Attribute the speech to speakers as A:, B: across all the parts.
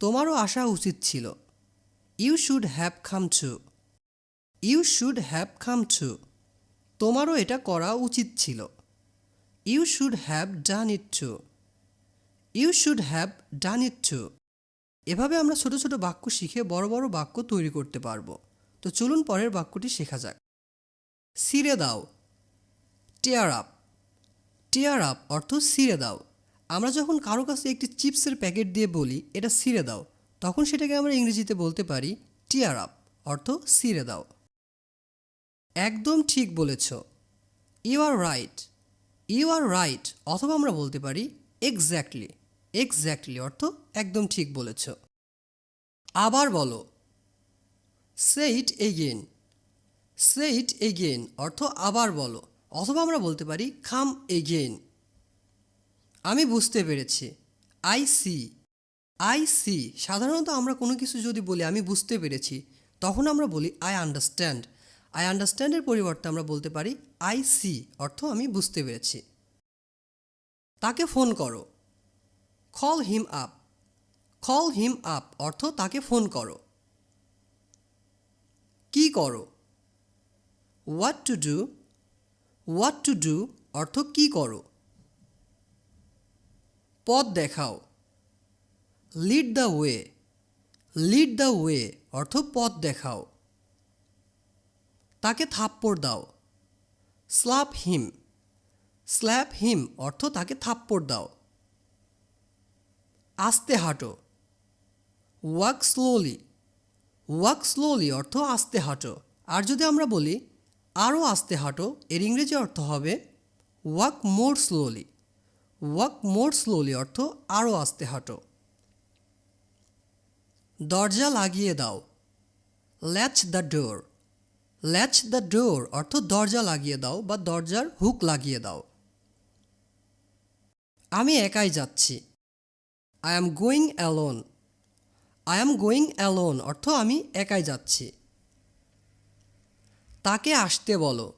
A: তোমারও আসা উচিত ছিল। You should have come too. You should have come too. তোমারও এটা করা উচিত ছিল। You should have done it too. You should have done it too. এভাবে আমরা ছোট ছোট বাক্য শিখে বড় বড় বাক্য তৈরি করতে পারবো। তো চলুন পরের বাক্যটি শেখা যাক। ছিঁড়ে দাও। টিয়ার আপ। টিয়ার আপ অর্থ ছিঁড়ে দাও। আমরা যখন কারো কাছে একটি চিপসের প্যাকেট দিয়ে বলি এটা ছিঁড়ে দাও, তখন সেটাকে আমরা ইংরেজিতে বলতে পারি টিয়ার আপ অর্থ ছিঁড়ে দাও। একদম ঠিক বলেছ। You are right. You are right অথবা আমরা বলতে পারি এক্স্যাক্টলি। এক্স্যাক্টলি অর্থ একদম ঠিক বলেছ। আবার বলো। সে ইট এগেইন। সে ইট এগেইন অর্থ আবার বলো, অথবা আমরা বলতে পারি কাম এগেইন। আমি বুঝতে পেরেছি। I C. আই সি সাধারণত আমরা কোনো কিছু যদি বলি আমি বুঝতে পেরেছি, তখন আমরা বলি আই আন্ডারস্ট্যান্ড। আই আন্ডারস্ট্যান্ডের পরিবর্তে আমরা বলতে পারি আই সি অর্থ আমি বুঝতে পেরেছি। তাকে ফোন করো। Call him up. Call him up অর্থ তাকে ফোন করো। কি করো। What to do. What to do অর্থ কি করো। পথ দেখাও। Lead the way. Lead the way অর্থ পথ দেখাও। তাকে থাপ্পড় দাও। স্ল্যাপ হিম। স্ল্যাপ হিম অর্থ তাকে থাপ্পড় দাও। আস্তে হাঁটো। Walk slowly. ওয়াক স্লোলি অর্থ আস্তে হাঁটো। আর যদি আমরা বলি আরও আস্তে হাঁটো, এর ইংরেজি অর্থ হবে walk more slowly. Walk more slowly অর্থ আরও আস্তে হাঁটো। দরজা লাগিয়ে দাও। Latch the door. Latch the door অর্থ দরজা লাগিয়ে দাও বা দরজার হুক লাগিয়ে দাও। আমি একাই যাচ্ছি। I am going alone. I am going alone অর্থ আমি একাই যাচ্ছি। তাকে আসতে বলো।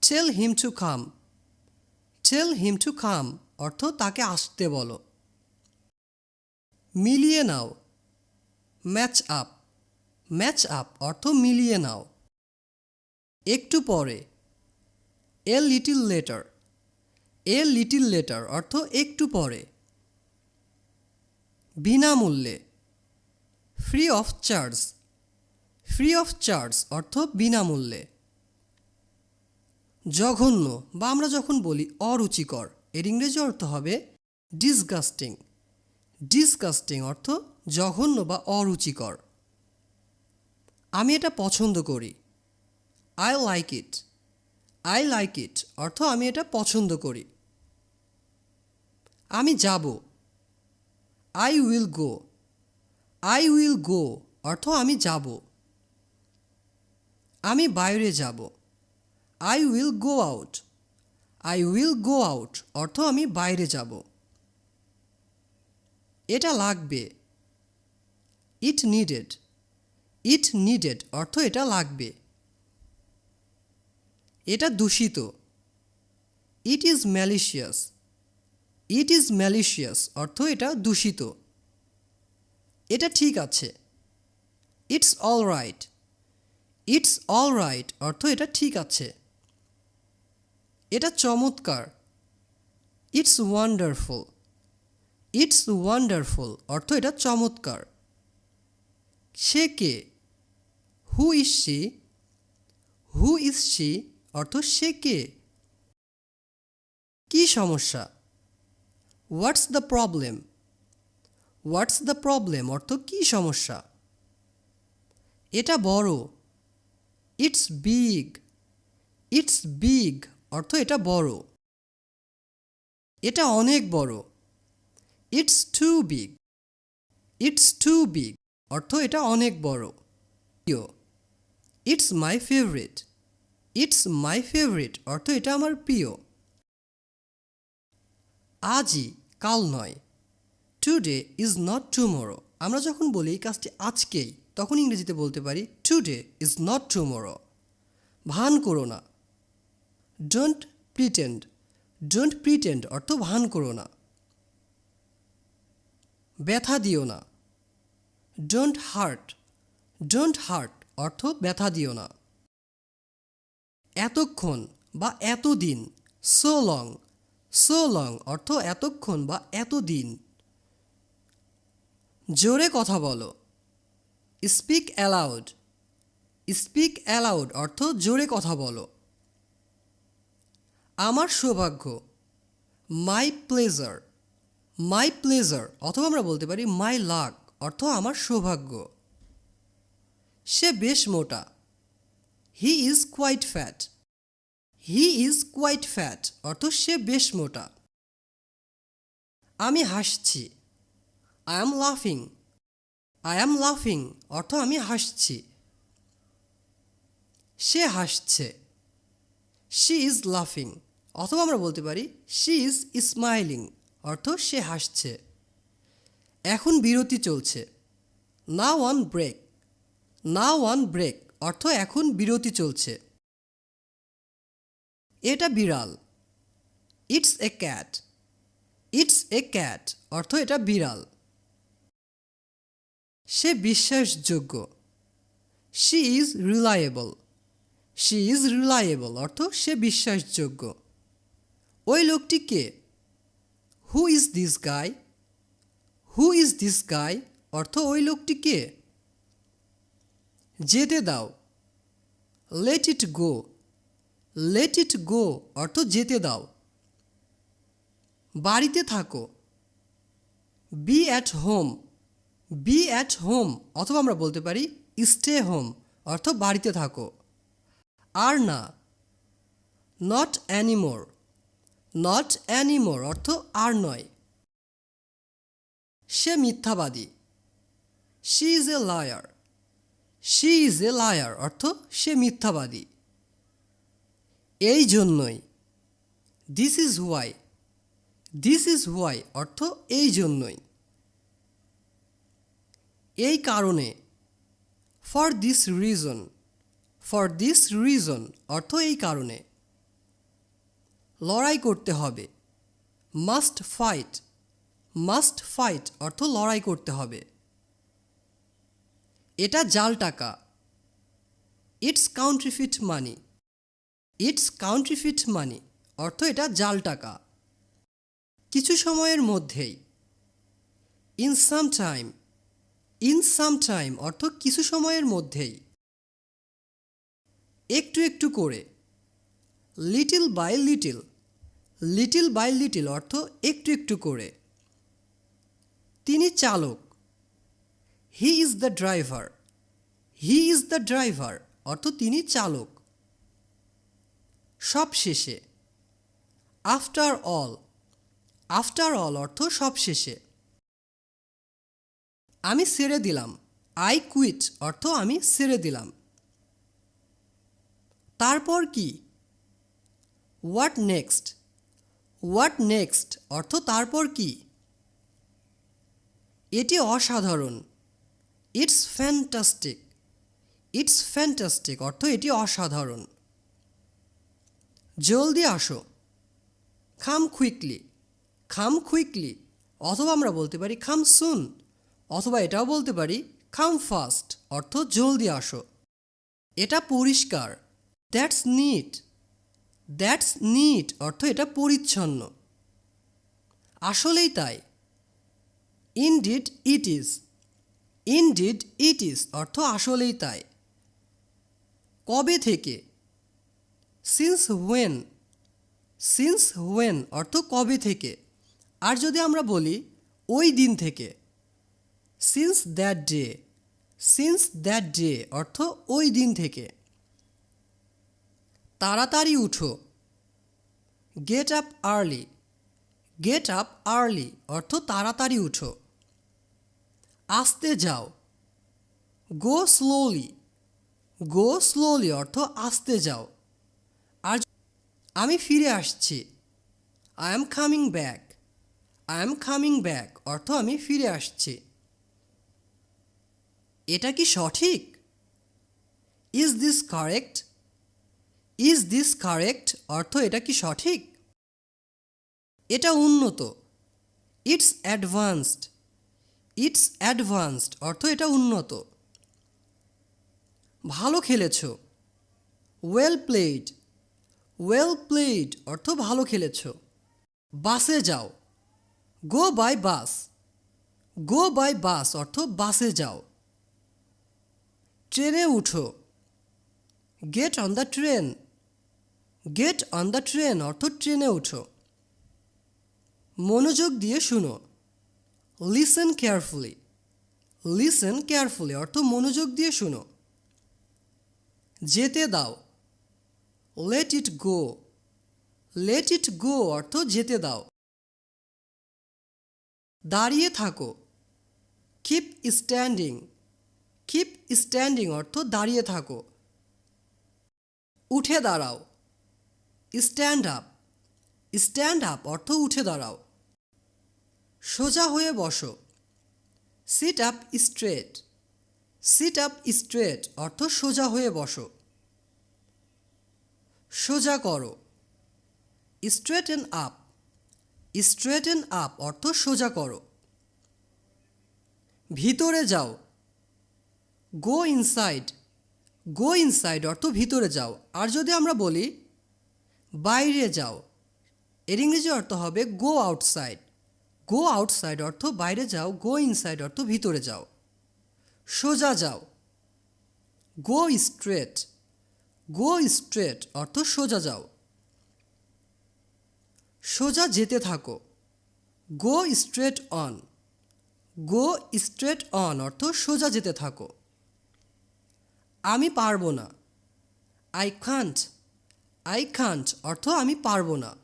A: টেল him to come. Tell him to come অর্থ তাকে আসতে বলো। মিলিয়ে নাও। Match up. ম্যাচ আপ অর্থ মিলিয়ে নাও। একটু পরে। A little later. A little later অর্থ একটু পরে। বিনামূল্যে। Free of charge. Free of charge অর্থ বিনামূল্যে। জঘন্য বা আমরা যখন বলি অরুচিকর, এর ইংরেজি অর্থ হবে ডিসগাস্টিং। ডিসগাস্টিং অর্থ জঘন্য বা অরুচিকর। আমি এটা পছন্দ করি। I like it. I like it অর্থ আমি এটা পছন্দ করি। আমি যাব। I will go. I will go অর্থ আমি যাব। আমি বাইরে যাব। I will go out. I will go out অর্থ আমি বাইরে যাব। এটা লাগবে। ইট নিডেড। ইট নিডেড অর্থ এটা লাগবে। এটা দূষিত। It is malicious. It is malicious অর্থ এটা দূষিত। এটা ঠিক আছে। It's all right. It's all right অর্থ এটা ঠিক আছে। এটা চমৎকার। It's wonderful. ইটস ওয়ান্ডারফুল অর্থ এটা চমৎকার। সে কে। Who is she. Who is she অর্থ সে কে। কি সমস্যা। What's the problem. What's the problem অর্থ কি সমস্যা। এটা বড়। It's big. ইটস বিগ অর্থ এটা বড়। এটা অনেক বড়। It's too big. It's too big অর্থ এটা অনেক বড়। প্রিয়। It's my favourite. It's my favourite অর্থ এটা আমার প্রিয়। আজই, কাল নয়। Today is not tomorrow. আমরা যখন বলি এই কাজটি আজকেই, তখন ইংরেজিতে বলতে পারি টুডে ইজ নট টুমোরো। ভান করো না। Don't pretend. ডোন্ট প্রিটেন্ড অর্থ ভান করো না। ব্যথা দিও না। ডোন্ট হার্ট, ডোন্ট হার্ট অর্থ ব্যথা দিও না। এতক্ষণ বা এতদিন, সো লং, সো লং অর্থ এতক্ষণ বা এতদিন। জোরে কথা বলো, স্পিক অ্যালাউড, স্পিক অ্যালাউড অর্থ জোরে কথা বলো। আমার সৌভাগ্য, মাই প্লেজার, মাই প্লেজার অথবা আমরা বলতে পারি মাই লাক অর্থ আমার সৌভাগ্য। সে বেশ মোটা, he is quite fat, he is quite fat অর্থ সে বেশ মোটা। আমি হাসছি, আই অ্যাম লাফিং, আই অ্যাম লাফিং অর্থ আমি হাসছি। সে হাসছে, শি ইজ লাফিং অথবা আমরা বলতে পারি শি ইজ স্মাইলিং অর্থ সে হাসছে। এখন বিরতি চলছে, now on break, now on break অর্থ এখন বিরতি চলছে। এটা বিড়াল, it's a cat, it's a cat অর্থ এটা বিড়াল। সে বিশ্বাসযোগ্য, she is reliable, she is reliable অর্থ সে বিশ্বাসযোগ্য। ওই লোকটি কে, who is this guy, who is this guy অর্থ ওই লোকটি কে। যেতে দাও, let it go, let it গো অর্থ যেতে দাও। বাড়িতে থাকো, be at home, be at home অথবা আমরা বলতে পারি স্টে হোম অর্থ বাড়িতে থাকো। আর না, নট অ্যানিমোর, নট অ্যানিমোর অর্থ আর নয়। সে মিথ্যাবাদী, she is a liar, she is a liar অর্থ সে মিথ্যাবাদী। এই জন্যই, this is why, this is why অর্থ এই জন্যই। এই কারণে, for this reason, for this reason অর্থ এই কারণে। লড়াই করতে হবে, মাস্ট ফাইট, মাস্ট ফাইট অর্থ লড়াই করতে হবে। এটা জাল টাকা, ইটস কাউন্ট্রিফিট মানি, ইটস কাউন্ট্রিফিট মানি অর্থ এটা জাল টাকা। কিছু সময়ের মধ্যেই, in some time, in some time অর্থ কিছু সময়ের মধ্যেই। একটু একটু করে, little by little, little by little অর্থ একটু একটু করে। তিনি চালক, he is the driver, he is the driver অর্থ তিনি চালক। সব শেষে, আফটার অল, আফটার অল অর্থ সব শেষে। আমি ছেড়ে দিলাম, আই কুইট অর্থ আমি ছেড়ে দিলাম। তারপর কি, হোয়াট নেক্সট, হোয়াট নেক্সট অর্থ তারপর কি। এটি অসাধারণ, ইটস ফ্যান্টাস্টিক, ইটস ফ্যান্টাস্টিক অর্থ এটি অসাধারণ। জলদি আসো, কাম কুইকলি, কাম কুইকলি অথবা আমরা বলতে পারি কাম সুন অথবা এটাও বলতে পারি কাম ফাস্ট অর্থ জলদি আসো। এটা পরিষ্কার, দ্যাটস নিট, দ্যাটস নিট অর্থ এটা পরিচ্ছন্ন। আসলেই তাই, indeed it is, indeed it is অর্থ আসলেই তাই। কবে থেকে, সিন্স হোয়েন, সিন্স হোয়েন অর্থ কবে থেকে। আর যদি আমরা বলি ওই দিন থেকে, since that day, since that day অর্থ ওই দিন থেকে। তাড়াতাড়ি উঠো, get up early, get up early অর্থ তাড়াতাড়ি উঠো। আস্তে যাও, গো স্লোলি, গো স্লোলি অর্থ আস্তে যাও। আর আমি ফিরে আসছি, I am coming back, I am coming back অর্থ আমি ফিরে আসছি। এটা কি সঠিক, is this correct, is this correct অর্থ এটা কি সঠিক। এটা উন্নত, ইটস অ্যাডভান্সড, ইটস অ্যাডভান্সড অর্থ এটা উন্নত। ভালো খেলেছ। Well played. ওয়েল প্লেড অর্থ ভালো খেলেছ। বাসে যাও। গো by bus. Go by bus অর্থ বাসে যাও। ট্রেনে উঠো। Get on the train. Get on the train অর্থ ট্রেনে উঠো। মনোযোগ দিয়ে শুনো। Listen carefully. লিসেন কেয়ারফুলি অর্থ মনোযোগ দিয়ে শুনো। যেতে দাও। Let it go. Let it গো অর্থ যেতে দাও। দাঁড়িয়ে থাকো। Keep standing. কিপ স্ট্যান্ডিং অর্থ দাঁড়িয়ে থাকো। উঠে দাঁড়াও। Stand up. স্ট্যান্ড আপ অর্থ উঠে দাঁড়াও। সোজা হয়ে বসো। Sit up straight. Sit up straight অর্থ সোজা হয়ে বসো। সোজা করো। স্ট্রেটেন আপ। স্ট্রেটেন আপ অর্থ সোজা করো। ভিতরে যাও। গো ইনসাইড। গো ইনসাইড অর্থ ভিতরে যাও। আর যদি আমরা বলি বাইরে যাও, এর ইংরেজি অর্থ হবে গো আউটসাইড। গো আউটসাইড অর্থ বাইরে যাও। গো ইনসাইড অর্থ ভিতরে যাও। সোজা যাও। Go straight. গো স্ট্রেট অর্থ সোজা যাও। সোজা যেতে থাকো। Go straight on. Go straight on অর্থ সোজা যেতে থাকো। আমি পারবো না। I can't. আই কান্ট অর্থ আমি পারবো না।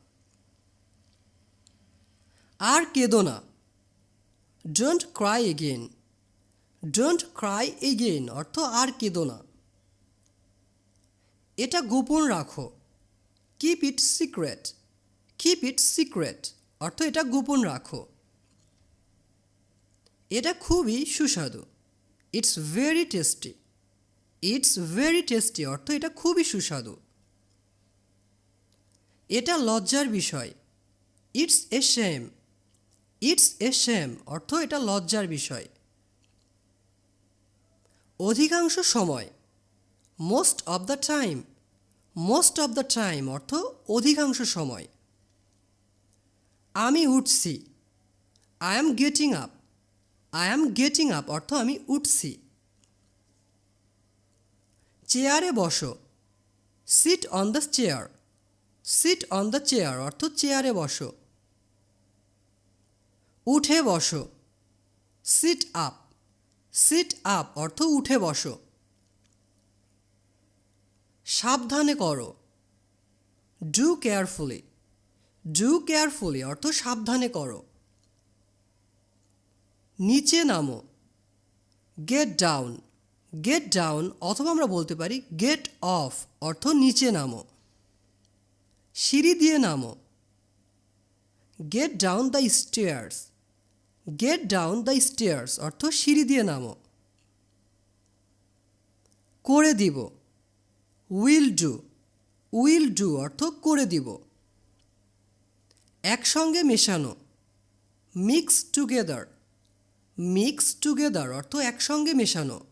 A: আর কেঁদো না। Don't Cry again. Don't Cry again অর্থ আর কেঁদো না। এটা গোপন রাখো। Keep it secret. Keep it secret অর্থ এটা গোপন রাখো। এটা খুবই সুস্বাদু। It's very tasty. It's very tasty অর্থ এটা খুবই সুস্বাদু। এটা লজ্জার বিষয়। It's a shame. It's a shame অর্থ এটা লজ্জার বিষয়। অধিকাংশ সময়। Most of the time. Most of the time অর্থ অধিকাংশ সময়। আমি উঠছি। I am getting up. I am getting up অর্থ আমি উঠছি। চেয়ারে বসো। Sit on the chair. Sit on the chair অর্থ চেয়ারে বসো। উঠে বসো। Sit up. সিট আপ অর্থ উঠে বসো। সাবধানে করো। Do carefully. ডু কেয়ারফুলি অর্থ সাবধানে করো। নিচে নামো। Get down. গেট ডাউন অথবা আমরা বলতে পারি গেট অফ অর্থ নিচে নামো। সিঁড়ি দিয়ে নামো। Get down the stairs. Get down the stairs অর্থ সিঁড়ি দিয়ে নামো। করে দিব। Will do. উইল ডু অর্থ করে দিব। একসঙ্গে মেশানো। Mix together. মিক্স টুগেদার অর্থ একসঙ্গে মেশানো।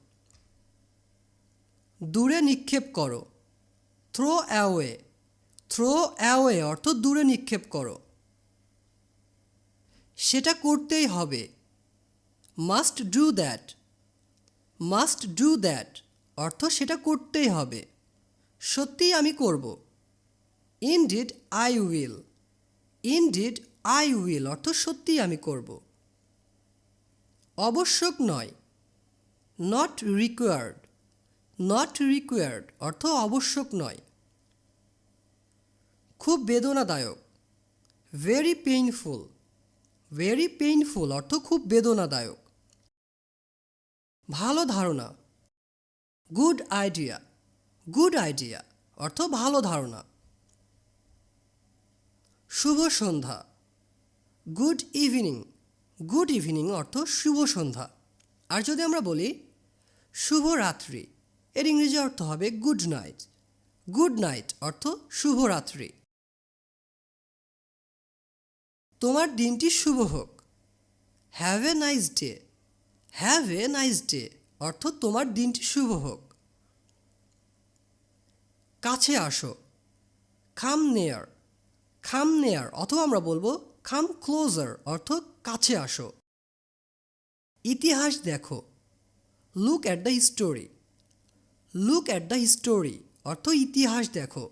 A: দূরে নিক্ষেপ করো। Throw away. থ্রো অ্যাওয়ে অর্থ দূরে নিক্ষেপ করো। সেটা করতেই হবে। Must do that. Must do that অর্থ সেটা করতেই হবে। সত্যিই আমি করব। Indeed I will. Indeed I will অর্থ সত্যিই আমি করব। আবশ্যক নয়। Not required. নট রিকোয়ার্ড অর্থ আবশ্যক নয়। খুব বেদনাদায়ক। Very painful. ভেরি পেইনফুল অর্থ খুব বেদনাদায়ক। ভালো ধারণা। Good idea. গুড আইডিয়া অর্থ ভালো ধারণা। শুভ সন্ধ্যা। Good evening. গুড ইভিনিং অর্থ শুভ সন্ধ্যা। আর যদি আমরা বলি শুভরাত্রি, এর ইংরেজি অর্থ হবে গুড নাইট। গুড নাইট অর্থ শুভরাত্রি। তোমার দিনটি শুভ হোক। Have a nice day. Have a nice day অর্থ তোমার দিনটি শুভ হোক। কাছে আসো, কাম নেয়ার। কাম নেয়ার অথবা আমরা বলবো কাম ক্লোজার অর্থ কাছে আসো। ইতিহাস দেখো, look at the history. Look at the history অর্থ ইতিহাস দেখো।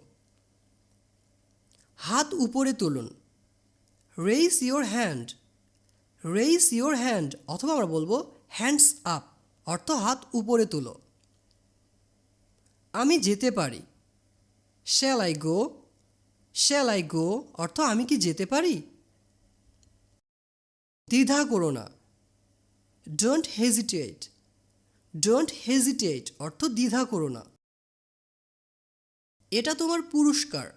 A: হাত উপরে তুলুন, raise your hand. Raise your hand অথবা আমরা বলবো হ্যান্ডস আপ অর্থ হাত উপরে তুলো। আমি যেতে পারি, shall I go. Shall I go অর্থ আমি কি যেতে পারি। দ্বিধা করো না, ডোন্ট হেজিটেট। ডোন্ট হেজিটেট অর্থ দ্বিধা করো না। এটা তোমার পুরস্কার,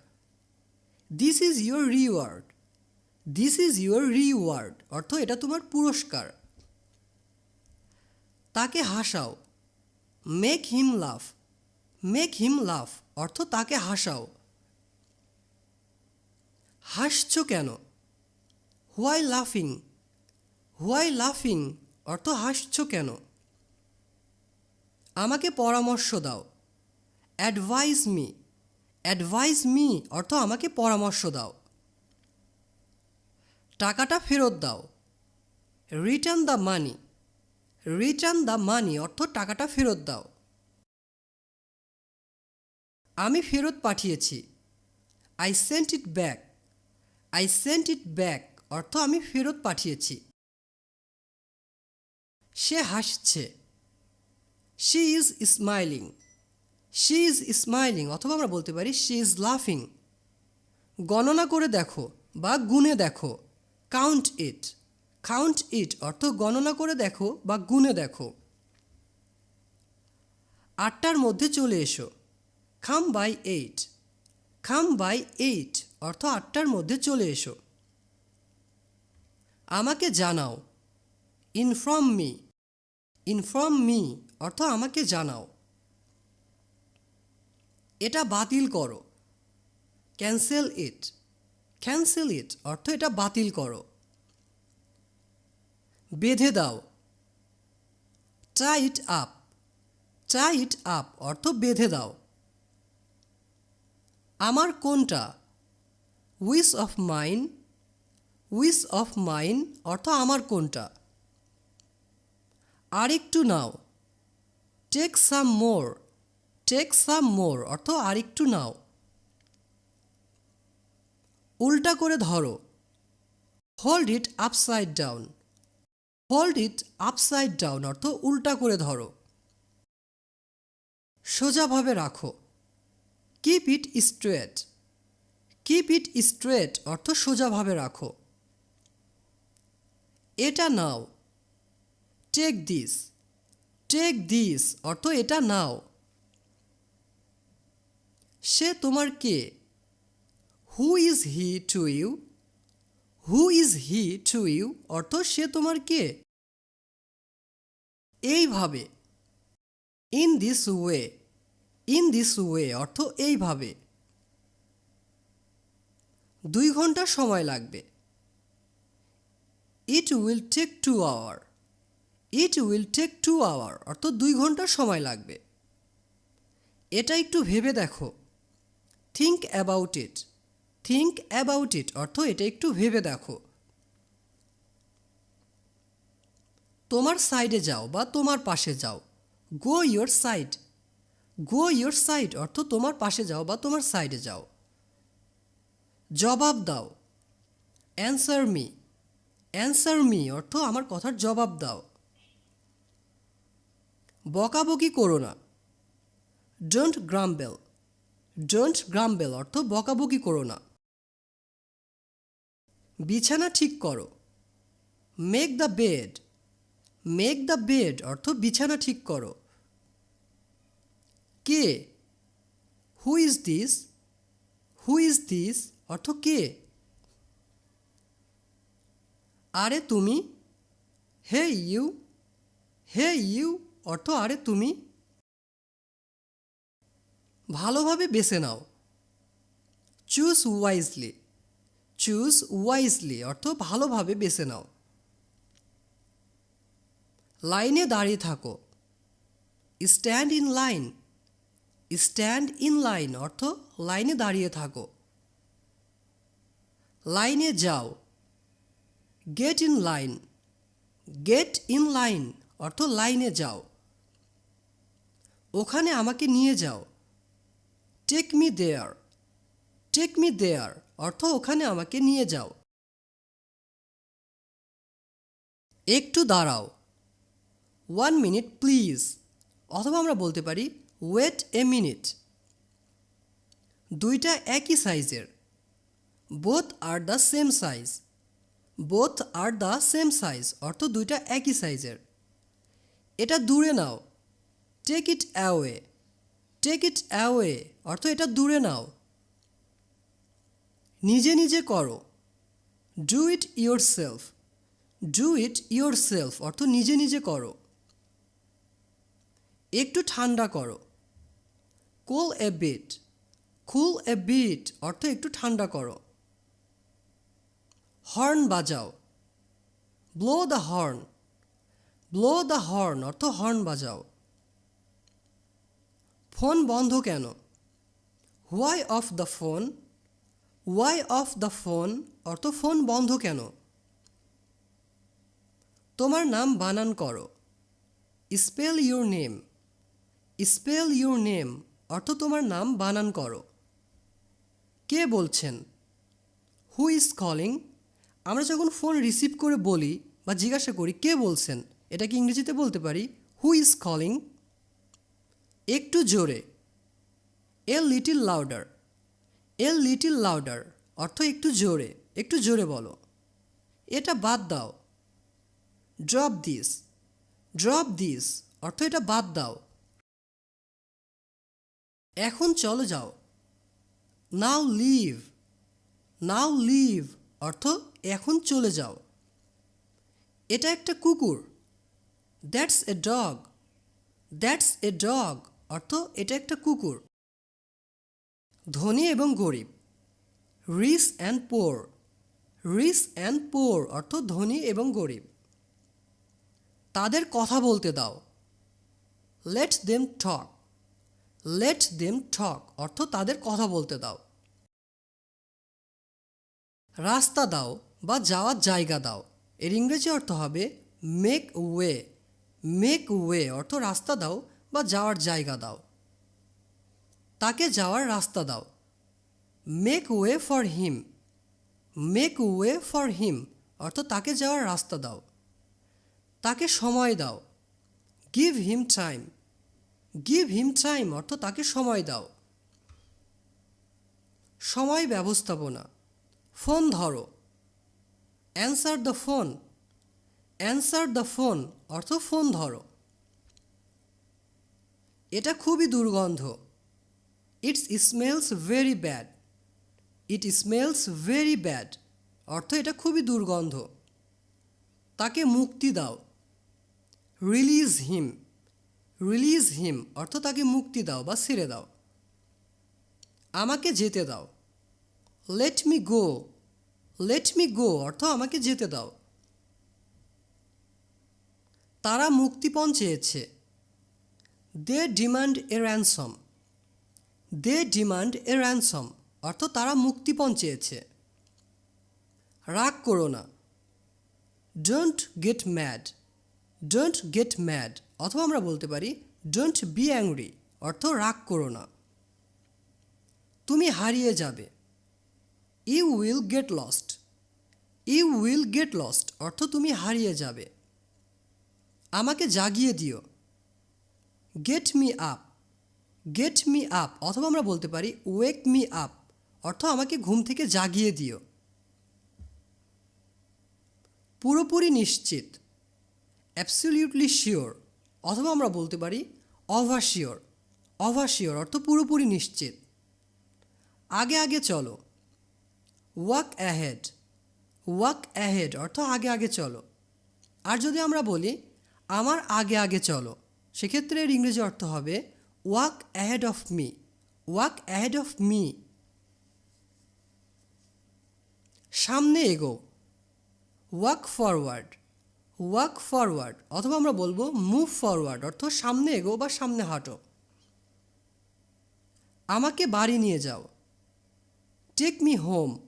A: this is your reward. This is your reward অর্থ এটা তোমার পুরস্কার। তাকে হাসাও, মেক হিম লাফ। মেক হিম লাফ অর্থ তাকে হাসাও। হাসছো কেন, হোয়াই লাফিং। হোয়াই লাফিং অর্থ হাসছো কেন। আমাকে পরামর্শ দাও, অ্যাডভাইস মি। অ্যাডভাইস মি অর্থ আমাকে পরামর্শ দাও। টাকাটা ফেরত দাও, return the money. Return the money অর্থ টাকাটা ফেরত দাও। আমি ফেরত পাঠিয়েছি, I sent it back. I sent it back অর্থ আমি ফেরত পাঠিয়েছি। সে হাসছে, she is smiling. She is smiling অথবা আমরা বলতে পারি শি ইজ লাফিং। গণনা করে দেখো বা গুণে দেখো, কাউন্ট ইট। কাউন্ট ইট অর্থ গণনা করে দেখো বা গুণে দেখো। 8টার মধ্যে চলে এসো, কাম বাই 8। কাম বাই 8 অর্থ 8টার মধ্যে চলে এসো। আমাকে জানাও, ইনফর্ম মি। ইনফর্ম মি অর্থ আমাকে জানাও। এটা বাতিল করো, ক্যান্সেল ইট। ক্যান্সেল ইট অর্থ এটা বাতিল করো। বেঁধে দাও, টাই it up. Tie it up অর্থ বেঁধে দাও। আমার কোনটা, which of mine. Which of mine অর্থ আমার কোনটা। আরেকটু নাও, টেক সাম মোর। টেক সাম মোর অর্থ আরেকটু নাও। উল্টা করে ধরো, hold it upside down. Hold it upside down অর্থ উল্টা করে ধরো। সোজাভাবে রাখো, keep it straight. Keep it straight অর্থ সোজাভাবে রাখো। এটা নাও, টেক দিস। টেক দিস অর্থ এটা নাও। সে তোমার কে, who is he to you. Who is he to you অর্থ সে তোমার কে। এইভাবে, in this way. In this way অর্থ এইভাবে। 2 ঘন্টা সময় লাগবে, it will take 2 hour. It will take 2 hour অর্থ 2 ঘন্টা সময় লাগবে। এটা একটু ভেবে দেখো, think about it. Think about it অর্থ এটা একটু ভেবে দেখো। তোমার সাইডে যাও বা তোমার পাশে যাও, go your side. Go your side অর্থ তোমার পাশে যাও বা তোমার সাইডে যাও। জবাব দাও, অ্যান্সার মি। অ্যান্সার মি অর্থ আমার কথার জবাব দাও। বকাবকি করো না, ডোন্ট গ্রাম্বেল। ডোন্ট গ্রাম্বেল অর্থ বকাবকি করো না। বিছানা ঠিক করো, make the bed. Make the bed অর্থ বিছানা ঠিক করো। কে, who is this. Who is this অর্থ কে। আরে তুমি, হে ইউ। হে ইউ অর্থ আরে তুমি। ভালোভাবে বেছে নাও, চুজ ওয়াইজলি। চুজ ওয়াইজলি অর্থ ভালোভাবে বেছে নাও। লাইনে দাঁড়িয়ে থাকো। Stand in line. Stand in line অর্থ লাইনে দাঁড়িয়ে থাকো। লাইনে যাও। Get in line. Get in line অর্থ লাইনে যাও। ওখানে আমাকে নিয়ে যাও। Take me there. Take me there অর্থ ওখানে আমাকে নিয়ে যাও। একটু দাঁড়াও। 1 মিনিট প্লিজ অথবা আমরা বলতে পারি ওয়েট এ মিনিট। দুইটা একই সাইজের। Both are the same size. Both are the same size অর্থ দুইটা একই সাইজের। এটা দূরে নাও। Take it away. Take it away অর্থ এটা দূরে নাও। নিজে নিজে করো। Do it yourself. Do it yourself অর্থ নিজে নিজে করো। একটু ঠান্ডা করো। কুল এ বিট। কুল এ বিট অর্থ একটু ঠান্ডা করো। হর্ন বাজাও। Blow the horn. Blow the horn অর্থ হর্ন বাজাও। ফোন বন্ধ কেন? Why off the phone. Why off the phone অর্থ ফোন বন্ধ কেন? তোমার নাম বানান করো। Spell your name. Spell your name অর্থ তোমার নাম বানান করো। কে বলছেন? Who is calling. আমরা যখন ফোন রিসিভ করে বলি বা জিজ্ঞাসা করি কে বলছেন, এটাকে ইংরেজিতে বলতে পারি হু ইজ কলিং। একটু জোরে। A little louder. A little louder অর্থ একটু জোরে, একটু জোরে বলো। এটা বাদ দাও। Drop this. ড্রপ দিস অর্থ এটা বাদ দাও। এখন চলে যাও। নাও লিভ। নাও লিভ অর্থ এখন চলে যাও। এটা একটা কুকুর। That's a dog. That's a dog অর্থ এটা একটা কুকুর। ধনী এবং গরিব। Rich and poor. Rich and poor অর্থ ধনী এবং গরিব। তাদের কথা বলতে দাও। Let them talk. Let them talk অর্থ তাদের কথা বলতে দাও। রাস্তা দাও বা যাওয়ার জায়গা দাও, এর ইংরেজি অর্থ হবে মেক ওয়ে। মেক ওয়ে অর্থ রাস্তা দাও বা যাওয়ার জায়গা দাও। তাকে যাওয়ার রাস্তা দাও। Make way for him. Make way for him অর্থ তাকে যাওয়ার রাস্তা দাও। তাকে সময় দাও। Give him time. Give him time অর্থ তাকে সময় দাও। সময় ব্যবস্থাপনা। ফোন ধরো। Answer the phone. Answer the phone অর্থ ফোন ধরো। এটা খুবই দুর্গন্ধ। It's smells very bad. It smells very bad অর্থ এটা খুবই দুর্গন্ধ। তাকে মুক্তি দাও। রিলিজ হিম। রিলিজ হিম অর্থ তাকে মুক্তি দাও বা ছেড়ে দাও। আমাকে যেতে দাও। Let me go. Let me go অর্থ আমাকে যেতে দাও। তারা মুক্তিপণ চেয়েছে। দে ডিমান্ড এ র্যানসম। দে ডিমান্ড এ র্যানসম অর্থ তারা মুক্তিপণ চেয়েছে। রাগ করো না। Don't get mad. Don't get mad অথবা আমরা বলতে পারি ডোন্ট বি অ্যাংরি অর্থ রাগ করো না। তুমি হারিয়ে যাবে। You will get lost. You will get lost অর্থ তুমি হারিয়ে যাবে। আমাকে জাগিয়ে দিও। Get me up. Get me up অথবা আমরা বলতে পারি ওয়েক মি আপ অর্থ আমাকে ঘুম থেকে জাগিয়ে দিও। পুরোপুরি নিশ্চিত। অ্যাবসলিউটলি শিওর অথবা আমরা বলতে পারি ওভারশিওর। ওভারশিওর অর্থ পুরোপুরি নিশ্চিত। আগে আগে চলো। Walk ahead. ওয়াক অ্যাহেড অর্থ আগে আগে চলো। আর যদি আমরা বলি আমার আগে আগে চলো, সেক্ষেত্রে এর ইংরেজি অর্থ হবে walk ahead of me. Walk ahead of me. সামনে এগো। Walk forward. ওয়াক ফরওয়ার্ড অথবা আমরা বলবো মুভ ফরওয়ার্ড অর্থ সামনে এগো বা সামনে হাঁটো। আমাকে বাড়ি নিয়ে যাও। Take me home.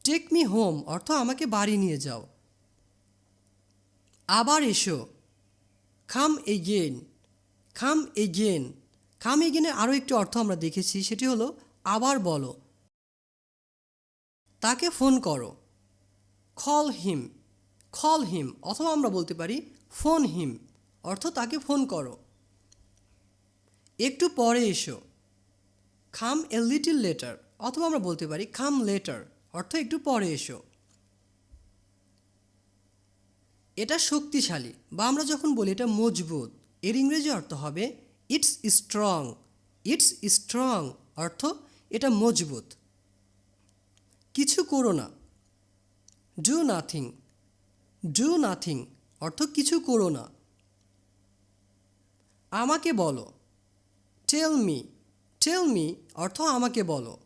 A: Take me home অর্থ আমাকে বাড়ি নিয়ে যাও। আবার এসো। কাম এগেইন। কাম এগেইন। কাম এগেইনের আরও একটি অর্থ আমরা দেখেছি, সেটি হলো আবার বলো। তাকে ফোন করো। Call him. কল হিম অথবা আমরা বলতে পারি ফোন হিম অর্থ তাকে ফোন করো। একটু পরে এসো। কাম এ লিটল লেটার অথবা আমরা বলতে পারি কাম লেটার অর্থ একটু পরে এসো। এটা শক্তিশালী বা আমরা যখন বলি এটা মজবুত, এর ইংরেজি অর্থ হবে ইটস স্ট্রং। ইটস স্ট্রং অর্থ এটা মজবুত। কিছু করো না। Do nothing. ডু নাথিং অর্থ কিছু করো না। আমাকে বলো। Tell me. টেল মি অর্থ আমাকে বলো।